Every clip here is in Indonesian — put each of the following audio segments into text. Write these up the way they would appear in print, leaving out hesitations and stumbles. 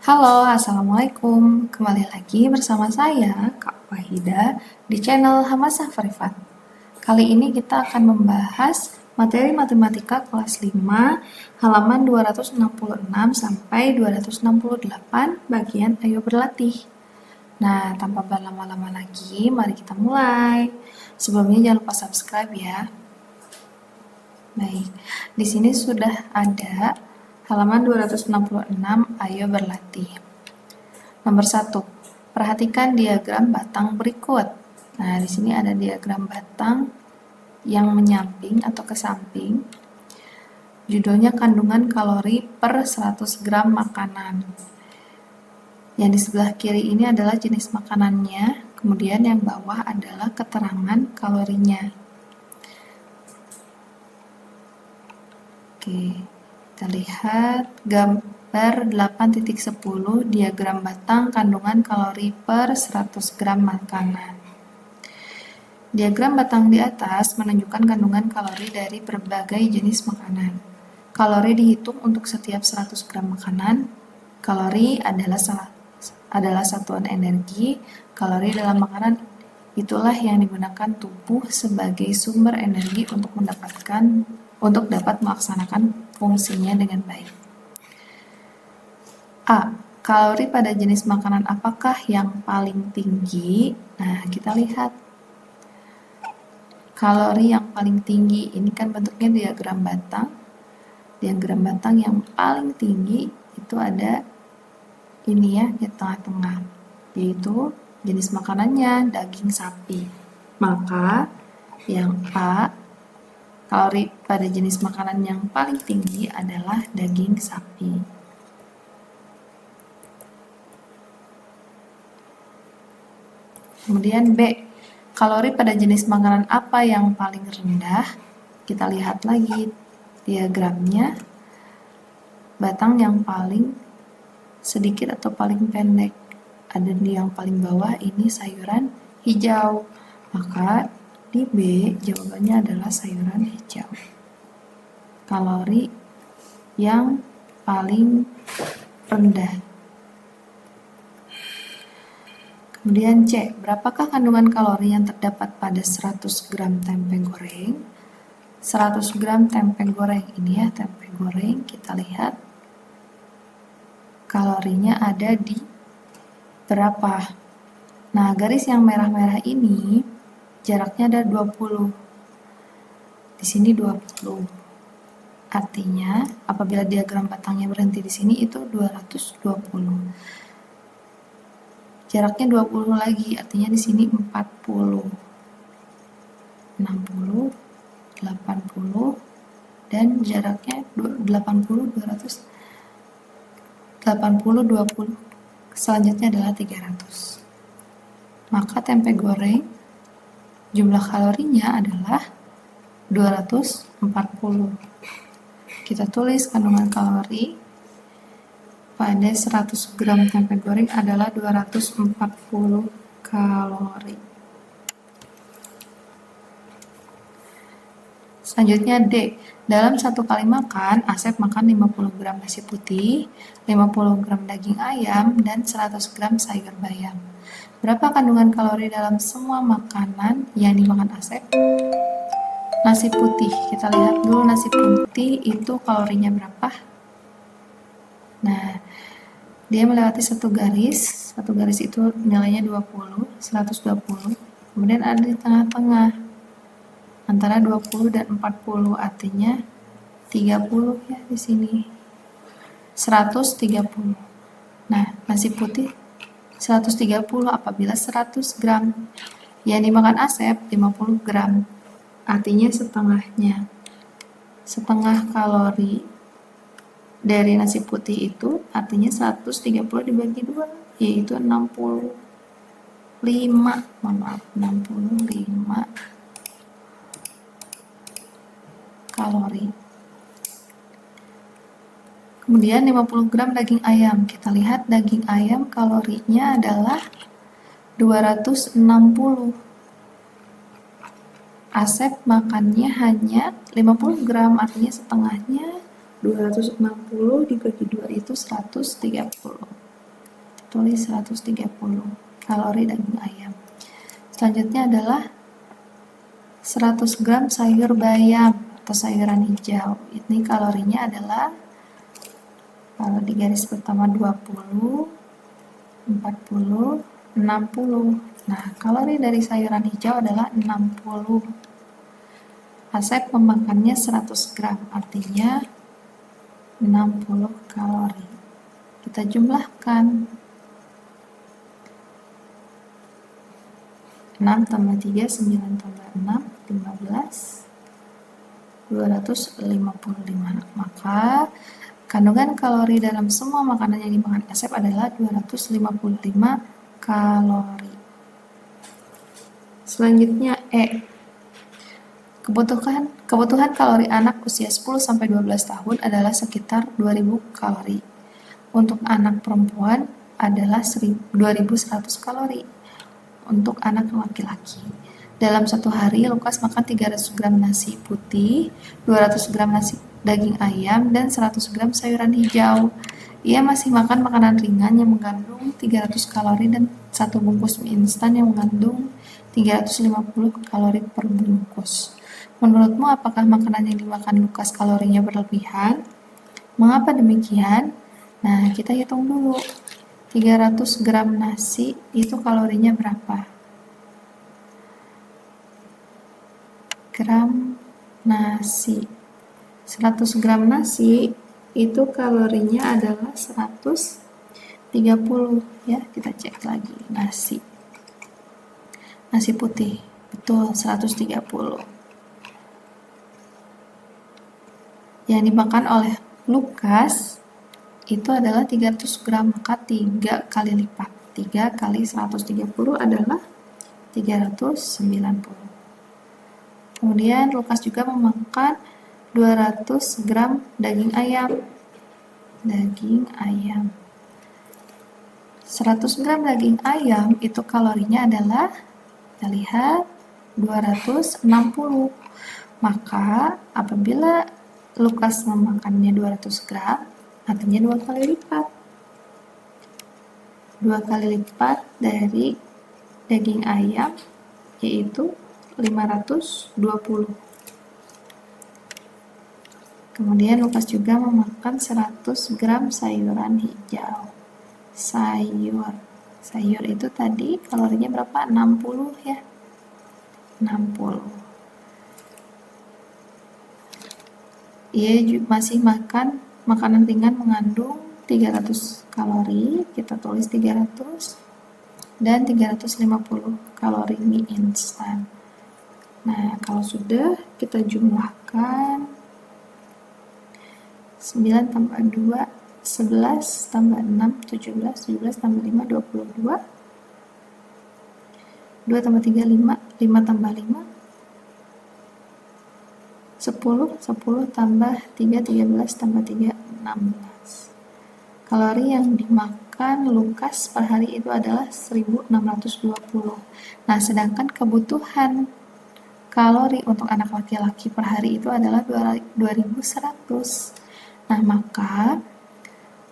Halo, Assalamualaikum. Kembali lagi bersama saya, Kak Wahida, di channel Hamasah Privat. Kali ini kita akan membahas materi matematika kelas 5, halaman 266 sampai 268, bagian Ayo Berlatih. Nah, tanpa berlama-lama lagi, mari kita mulai. Sebelumnya jangan lupa subscribe ya. Baik, di sini sudah ada halaman 266, Ayo Berlatih. Nomor 1, perhatikan diagram batang berikut. Nah, di sini ada diagram batang yang menyamping atau ke samping. Judulnya kandungan kalori per 100 gram makanan. Yang di sebelah kiri ini adalah jenis makanannya, kemudian yang bawah adalah keterangan kalorinya. Oke, kita lihat gambar 8.10 diagram batang kandungan kalori per 100 gram makanan. Diagram batang di atas menunjukkan kandungan kalori dari berbagai jenis makanan. Kalori dihitung untuk setiap 100 gram makanan. Kalori adalah satuan energi. Kalori dalam makanan itulah yang digunakan tubuh sebagai sumber energi untuk dapat melaksanakan fungsinya dengan baik. A. Kalori pada jenis makanan apakah yang paling tinggi? Nah, kita lihat. Kalori yang paling tinggi, ini kan bentuknya diagram batang. Diagram batang yang paling tinggi itu ada ini ya, di tengah-tengah, yaitu jenis makanannya daging sapi. Maka yang A, kalori pada jenis makanan yang paling tinggi adalah daging sapi. Kemudian B, kalori pada jenis makanan apa yang paling rendah? Kita lihat lagi diagramnya. Batang yang paling sedikit atau paling pendek. Ada di yang paling bawah, ini sayuran hijau. Maka di B, jawabannya adalah sayuran hijau. Kalori yang paling rendah. Kemudian C, berapakah kandungan kalori yang terdapat pada 100 gram tempe goreng? 100 gram tempe goreng, ini ya tempe goreng, kita lihat kalorinya ada di berapa. Nah, garis yang merah-merah ini jaraknya ada 20. Di sini 20. Artinya, apabila diagram batangnya berhenti di sini itu 220. Jaraknya 20 lagi, artinya di sini 40, 60, 80, dan jaraknya 80, 200, 80, 20, selanjutnya adalah 300. Maka tempe goreng, jumlah kalorinya adalah 240. Kita tulis kandungan kalori pada 100 gram tempe goreng adalah 240 kalori. Selanjutnya D. Dalam satu kali makan, Asep makan 50 gram nasi putih, 50 gram daging ayam, dan 100 gram sayur bayam. Berapa kandungan kalori dalam semua makanan yang dimakan Asep? Nasi putih, kita lihat dulu nasi putih itu kalorinya berapa? Nah, dia melewati satu garis itu nilainya 20, 120, kemudian ada di tengah-tengah, antara 20 dan 40, artinya 30 ya di sini, 130. Nah, nasi putih 130 apabila 100 gram, yang dimakan Asep 50 gram, artinya setengahnya. Setengah kalori dari nasi putih itu artinya 130 dibagi 2, yaitu 65, 65 kalori. Kemudian 50 gram daging ayam. Kita lihat daging ayam kalorinya adalah 260. Asep makannya hanya 50 gram, artinya setengahnya 260 dibagi 2 itu 130. tulis 130 kalori daging ayam. Selanjutnya adalah 100 gram sayur bayam atau sayuran hijau. Ini kalorinya adalah, kalau di garis pertama 20, 40, 60. Nah, kalori dari sayuran hijau adalah 60. Asep memakannya 100 gram, artinya 60 kalori. Kita jumlahkan. 6 tambah 3, 9 tambah 6, 15, 255. Maka kandungan kalori dalam semua makanan yang dimakan Asep adalah 255 kalori. Selanjutnya E. Kebutuhan kalori anak usia 10-12 tahun adalah sekitar 2000 kalori. Untuk anak perempuan adalah 2100 kalori. Untuk anak laki-laki, dalam satu hari Lukas makan 300 gram nasi putih, 200 gram nasi daging ayam, dan 100 gram sayuran hijau. Ia masih makan makanan ringan yang mengandung 300 kalori dan satu bungkus mie instan yang mengandung 350 kalori per bungkus. Menurutmu apakah makanan yang dimakan Lukas kalorinya berlebihan? Mengapa demikian? Nah, kita hitung dulu. 300 gram nasi itu kalorinya berapa? Gram nasi. 100 gram nasi itu kalorinya adalah 130 ya. Kita cek lagi nasi. Nasi putih, betul 130. Yang dimakan oleh Lukas itu adalah 300 gram, maka 3 kali lipat. 3 kali 130 adalah 390. Kemudian Lukas juga memakan 200 gram daging ayam. Daging ayam. 100 gram daging ayam itu kalorinya adalah, kita lihat, 260. Maka apabila Lukas memakannya 200 gram, artinya 2 kali lipat. 2 kali lipat dari daging ayam, yaitu 520. Kemudian Lukas juga memakan 100 gram sayuran hijau. Sayur itu tadi kalorinya berapa? 60 ya. 60. Ia masih makan makanan ringan mengandung 300 kalori, kita tulis 300, dan 350 kalori mie instan. Nah, kalau sudah, kita jumlahkan 9 tambah 2, 11 tambah 6, 17, 17 tambah 5, 22, 2 tambah 3, 5, 5 tambah 5, 10, 10 tambah 3, 13 tambah 3, 16. Kalori yang dimakan Lukas per hari itu adalah 1620. Nah, sedangkan kebutuhan kalori untuk anak laki-laki per hari itu adalah 2100. Nah, maka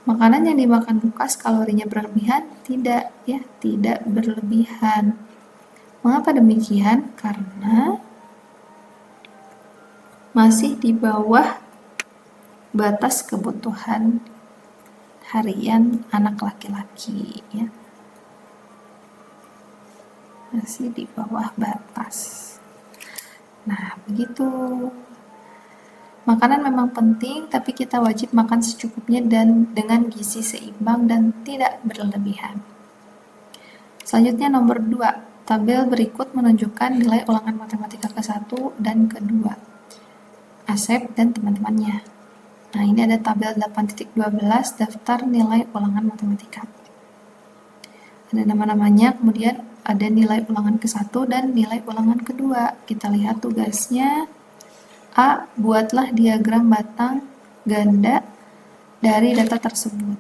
makanan yang dimakan Lukas kalorinya berlebihan? Tidak, ya, tidak berlebihan. Mengapa demikian? Karena masih di bawah batas kebutuhan harian anak laki-laki, ya. Masih di bawah batas. Nah, begitu. Makanan memang penting, tapi kita wajib makan secukupnya dan dengan gizi seimbang dan tidak berlebihan. Selanjutnya nomor 2. Tabel berikut menunjukkan nilai ulangan matematika ke-1 dan ke-2. Asep dan teman-temannya. Nah, ini ada tabel 8.12 daftar nilai ulangan matematika. Ada nama-namanya, kemudian ada nilai ulangan ke-1 dan nilai ulangan ke-2. Kita lihat tugasnya. A. Buatlah diagram batang ganda dari data tersebut.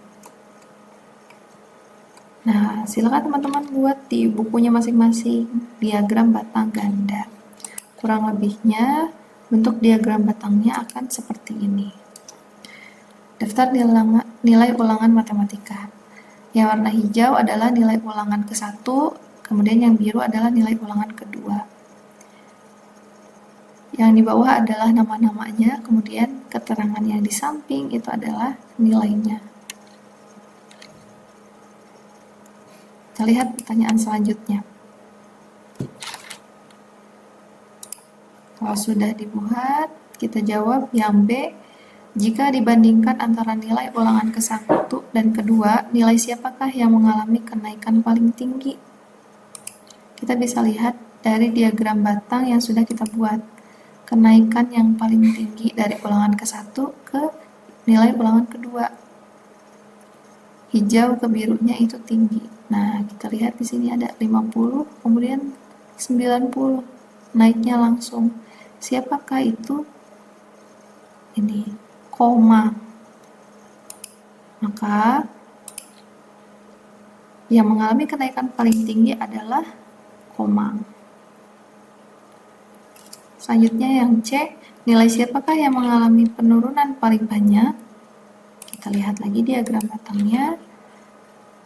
Nah, silakan teman-teman buat di bukunya masing-masing diagram batang ganda. Kurang lebihnya, bentuk diagram batangnya akan seperti ini. Daftar nilai ulangan matematika. Yang warna hijau adalah nilai ulangan ke-1, kemudian yang biru adalah nilai ulangan kedua. Yang di bawah adalah nama-namanya, kemudian keterangan yang di samping itu adalah nilainya. Kita lihat pertanyaan selanjutnya. Kalau sudah dibuat, kita jawab yang B. Jika dibandingkan antara nilai ulangan ke-1 dan kedua, nilai siapakah yang mengalami kenaikan paling tinggi? Kita bisa lihat dari diagram batang yang sudah kita buat. Kenaikan yang paling tinggi dari ulangan ke-1 ke nilai ulangan kedua. Hijau ke birunya itu tinggi. Nah, kita lihat di sini ada 50, kemudian 90. Naiknya langsung. Siapakah itu? Ini koma. Maka yang mengalami kenaikan paling tinggi adalah koma. Selanjutnya yang C, nilai siapakah yang mengalami penurunan paling banyak? Kita lihat lagi diagram batangnya.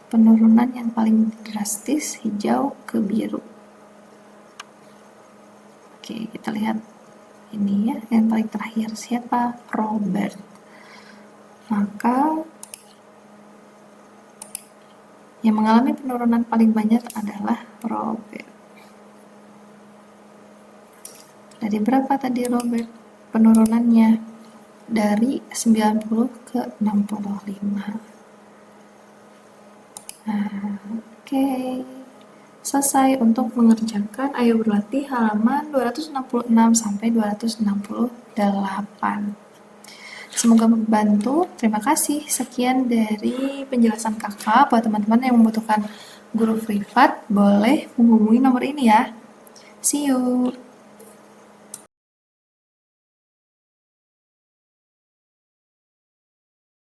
Penurunan yang paling drastis hijau ke biru. Oke, kita lihat ini ya, yang paling terakhir siapa? Robert. Maka yang mengalami penurunan paling banyak adalah Robert. Dari berapa tadi Robert penurunannya? Dari 90 ke 65. Nah, oke. Selesai untuk mengerjakan. Ayo berlatih halaman 266 sampai 268. Semoga membantu. Terima kasih. Sekian dari penjelasan kakak. Buat teman-teman yang membutuhkan guru privat, boleh menghubungi nomor ini ya. See you.